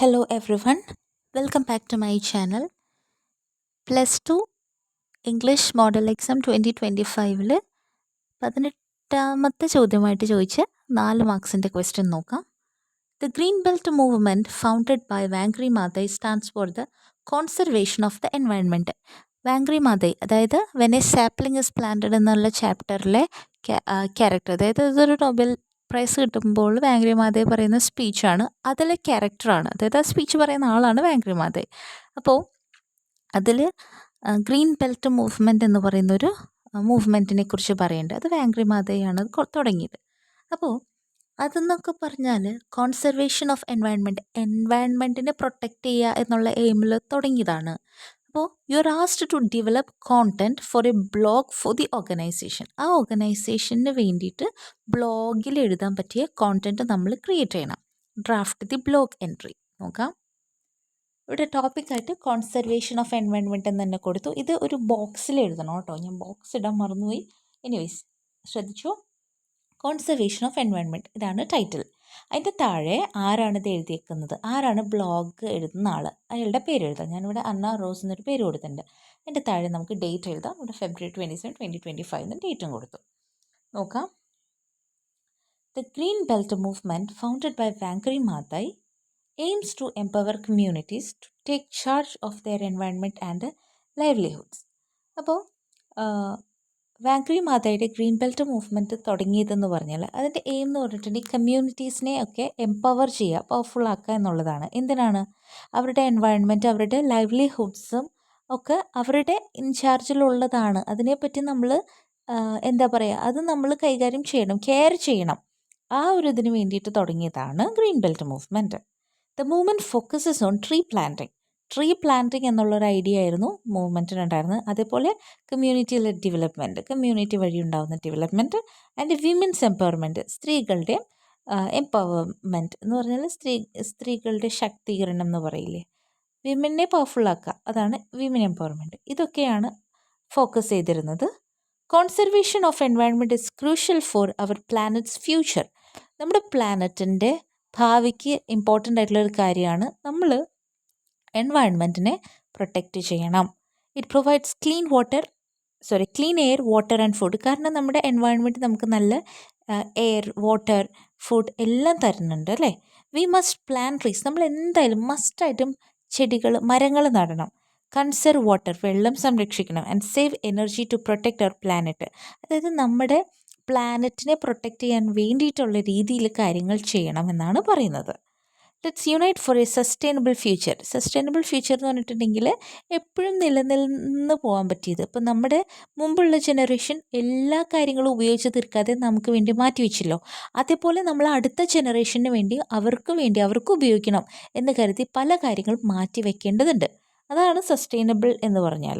Hello everyone, welcome back to my channel. Plus two English model exam 2025 18ാമത്തെ ചോദ്യമായിട്ട് ചോദിച്ച 4 മാർക്സിൻ്റെ ക്വസ്റ്റ്യൻ നോക്കാം. The green belt movement founded by Wangari Maathai stands for the conservation of the environment. Wangari Maathai, അതായത് when a sapling is planted എന്നുള്ള ചാപ്റ്ററിലെ character, അതായത് ഇതൊരു നൊബൽ പ്രൈസ് കിട്ടുമ്പോൾ വാങ്ക്രി മാതൈ പറയുന്ന സ്പീച്ചാണ്, അതിലെ ക്യാരക്ടറാണ്, അതായത് ആ സ്പീച്ച് പറയുന്ന ആളാണ് വാങ്ക്രി മാതൈ. അപ്പോൾ അതിൽ ഗ്രീൻ ബെൽറ്റ് മൂവ്മെൻറ്റ് എന്ന് പറയുന്നൊരു മൂവ്മെൻറ്റിനെ കുറിച്ച് പറയേണ്ടത് അത് വാങ്ക്രി മാതയാണ് തുടങ്ങിയത്. അപ്പോൾ അതെന്നൊക്കെ പറഞ്ഞാൽ കോൺസർവേഷൻ ഓഫ് എൻവയൺമെൻറ്റിനെ പ്രൊട്ടക്റ്റ് ചെയ്യുക എന്നുള്ള എയിമിൽ തുടങ്ങിയതാണ്. അപ്പോൾ you are asked to develop content for a blog for the organisation. ആ ഓർഗനൈസേഷന് വേണ്ടിയിട്ട് ബ്ലോഗിൽ എഴുതാൻ പറ്റിയ കോണ്ടൻറ്റ് നമ്മൾ ക്രിയേറ്റ് ചെയ്യണം. ഡ്രാഫ്റ്റ് ദി ബ്ലോഗ് എൻട്രി നോക്കാം. ഇവിടെ ടോപ്പിക്കായിട്ട് കോൺസർവേഷൻ ഓഫ് എൻവയൺമെൻറ്റ് എന്ന് തന്നെ കൊടുത്തു. ഇത് ഒരു ബോക്സിൽ എഴുതണം കേട്ടോ, ഞാൻ ബോക്സ് ഇടാൻ മറന്നുപോയി. എനിവേയ്സ് ശ്രദ്ധിച്ചു. കോൺസർവേഷൻ ഓഫ് എൻവയൺമെൻറ്റ്, ഇതാണ് ടൈറ്റിൽ. അതിൻ്റെ താഴെ ആരാണിത് എഴുതിയേക്കുന്നത്, ആരാണ് ബ്ലോഗ് എഴുതുന്ന ആൾ, അയാളുടെ പേര് എഴുതാം. ഞാനിവിടെ അന്ന റോസ് എന്നൊരു പേര് കൊടുത്തിട്ടുണ്ട്. അതിൻ്റെ താഴെ നമുക്ക് ഡേറ്റ് എഴുതാം. ഇവിടെ February 27, 2025 എന്ന് ഡേറ്റും കൊടുത്തു. നോക്കാം. The green belt movement founded by Wangari Maathai aims to empower communities to take charge of their environment and livelihoods. അപ്പോൾ വാങ്ക്രി മാതയുടെ ഗ്രീൻ ബെൽറ്റ് മൂവ്മെൻറ്റ് തുടങ്ങിയതെന്ന് പറഞ്ഞാൽ അതിൻ്റെ എയിം എന്ന് പറഞ്ഞിട്ടുണ്ടെങ്കിൽ കമ്മ്യൂണിറ്റീസിനെ ഒക്കെ എംപവർ ചെയ്യുക, പവർഫുൾ ആക്കുക എന്നുള്ളതാണ്. എന്തിനാണ്? അവരുടെ എൻവയൺമെൻറ്റ്, അവരുടെ ലൈവ്ലിഹുഡ്സും ഒക്കെ അവരുടെ ഇൻചാർജിലുള്ളതാണ്. അതിനെപ്പറ്റി നമ്മൾ എന്താ പറയുക, അത് നമ്മൾ കൈകാര്യം ചെയ്യണം, കെയർ ചെയ്യണം. ആ ഒരു ഇതിന് വേണ്ടിയിട്ട് തുടങ്ങിയതാണ് Green belt Movement. The movement focuses on tree planting എന്നുള്ളൊരു ഐഡിയ ആയിരുന്നു മൂവ്മെൻറ്റിനുണ്ടായിരുന്നത്. അതേപോലെ കമ്മ്യൂണിറ്റി ലെഡ് ഡെവലപ്മെൻറ്റ്, കമ്മ്യൂണിറ്റി വഴി ഉണ്ടാകുന്ന ഡെവലപ്മെൻറ്റ്, ആൻഡ് വിമൻസ് എംപവർമെൻറ്റ്, സ്ത്രീകളുടെ എംപവർമെൻറ്റ് എന്ന് പറഞ്ഞാൽ സ്ത്രീകളുടെ ശാക്തീകരണം എന്ന് പറയില്ലേ, വിമനെ പവർഫുള്ളാക്കുക, അതാണ് വിമൻ എംപവർമെൻറ്റ്. ഇതൊക്കെയാണ് ഫോക്കസ് ചെയ്തിരുന്നത്. Conservation of environment is crucial for our planet's future. നമ്മുടെ പ്ലാനറ്റിൻ്റെ ഭാവിക്ക് ഇമ്പോർട്ടൻ്റ് ആയിട്ടുള്ളൊരു കാര്യമാണ് നമ്മൾ എൻവയൺമെൻറ്റിനെ പ്രൊട്ടക്റ്റ് ചെയ്യണം. It provides clean air, water and food. കാരണം നമ്മുടെ എൻവയൺമെൻറ്റ് നമുക്ക് നല്ല എയർ, വാട്ടർ, ഫുഡ് എല്ലാം തരുന്നുണ്ട് അല്ലേ. വി മസ്റ്റ് പ്ലാൻ ട്രീസ്, നമ്മൾ എന്തായാലും മസ്റ്റായിട്ടും മരങ്ങൾ നടണം. കൺസർവ് വാട്ടർ, വെള്ളം സംരക്ഷിക്കണം. And save energy to protect our planet, അതായത് നമ്മുടെ പ്ലാനറ്റിനെ പ്രൊട്ടക്റ്റ് ചെയ്യാൻ വേണ്ടിയിട്ടുള്ള രീതിയിൽ കാര്യങ്ങൾ ചെയ്യണമെന്നാണ് പറയുന്നത്. Let's unite for a sustainable future. Sustainable future എന്ന് പറഞ്ഞിട്ടുണ്ടെങ്കിൽ എപ്പോഴും നിലനിന്ന് പോകാൻ പറ്റിയത്. ഇപ്പം നമ്മുടെ മുമ്പുള്ള ജനറേഷൻ എല്ലാ കാര്യങ്ങളും ഉപയോഗിച്ച് തീർക്കാതെ നമുക്ക് വേണ്ടി മാറ്റിവെച്ചല്ലോ. അതേപോലെ നമ്മൾ അടുത്ത ജനറേഷന് വേണ്ടി അവർക്ക് ഉപയോഗിക്കണം എന്ന് കരുതി പല കാര്യങ്ങളും മാറ്റി വയ്ക്കേണ്ടതുണ്ട്. അതാണ് സസ്റ്റൈനബിൾ എന്ന് പറഞ്ഞാൽ.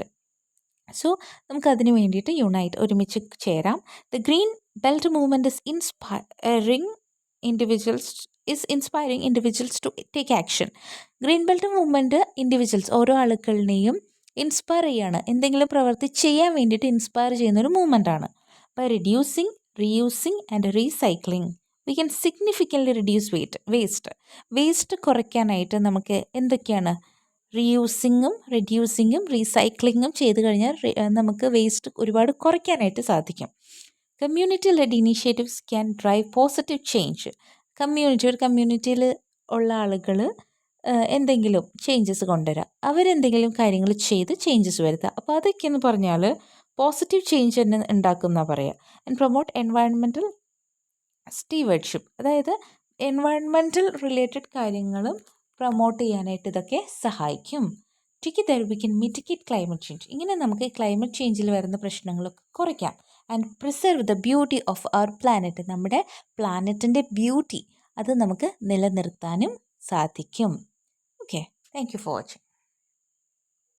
സോ നമുക്കതിന് വേണ്ടിയിട്ട് ഒരുമിച്ച് ചേരാം. The green belt Movement is inspiring individuals to take action. Green belt Movement ഓരോ ആളുകളെയും ഇൻസ്പയർ ചെയ്യാണ്, എന്തെങ്കിലും പ്രവൃത്തി ചെയ്യാൻ വേണ്ടിയിട്ട് ഇൻസ്പയർ ചെയ്യുന്നൊരു മൂവ്മെൻറ്റാണ്. By reducing, reusing and recycling we can significantly reduce waste കുറയ്ക്കാനായിട്ട് നമുക്ക് എന്തൊക്കെയാണ്, റീയൂസിങ്ങും റെഡ്യൂസിങ്ങും റീസൈക്ലിങ്ങും ചെയ്ത് കഴിഞ്ഞാൽ നമുക്ക് വേസ്റ്റ് ഒരുപാട് കുറയ്ക്കാനായിട്ട് സാധിക്കും. Community led initiatives can drive positive change. ഒരു കമ്മ്യൂണിറ്റിയിൽ ഉള്ള ആളുകൾ എന്തെങ്കിലും ചേഞ്ചസ് കൊണ്ടുവരിക, അവരെന്തെങ്കിലും കാര്യങ്ങൾ ചെയ്ത് ചേഞ്ചസ് വരുത്തുക. അപ്പോൾ അതൊക്കെയെന്ന് പറഞ്ഞാൽ പോസിറ്റീവ് ചേഞ്ച് തന്നെ ഉണ്ടാക്കുന്ന പറയുക. ആൻഡ് പ്രൊമോട്ട് എൻവയൺമെൻറ്റൽ സ്റ്റീവേർഡ്ഷിപ്പ്, അതായത് എൻവയൺമെൻറ്റൽ റിലേറ്റഡ് കാര്യങ്ങളും പ്രൊമോട്ട് ചെയ്യാനായിട്ട് ഇതൊക്കെ സഹായിക്കും. Together we can mitigate climate change. ഇങ്ങനെ നമുക്ക് ക്ലൈമറ്റ് ചേഞ്ചിൽ വരുന്ന പ്രശ്നങ്ങളൊക്കെ കുറയ്ക്കാം. And preserve the beauty of our planet, നമ്മുടെ പ്ലാനറ്റിൻ്റെ ബ്യൂട്ടി അത് നമുക്ക് നിലനിർത്താനും സാധിക്കും. Okay, thank you for watching.